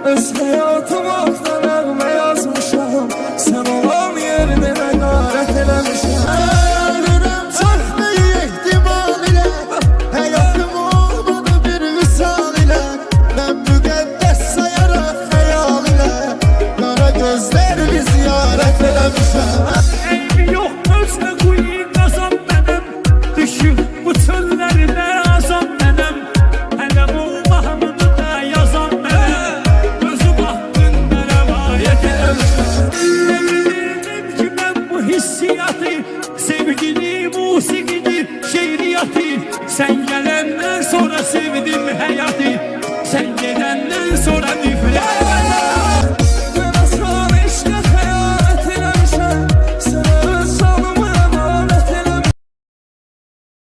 Öz hayatımı aktarağıma yazmışam. Sen olan yerine qəret eləmişəm. Ölürüm çox böyük ehtimal ilə, həyatım olmadı bir vüsal ilə. Mən müqəddəs sayaraq xəyal ilə, qara gözlərimi ziyarət eləmişəm. Eybi yox özünə quyu qazan mənim, düşüb bu çöllərdə azam mənim. Hələ bu mahnını da yazan mənim, özüm haqqında rəvayət eləmişəm. Nə bilirdim ki mən bu hissiyatı, sevgili musiqini, şeiriyyatı sən gələ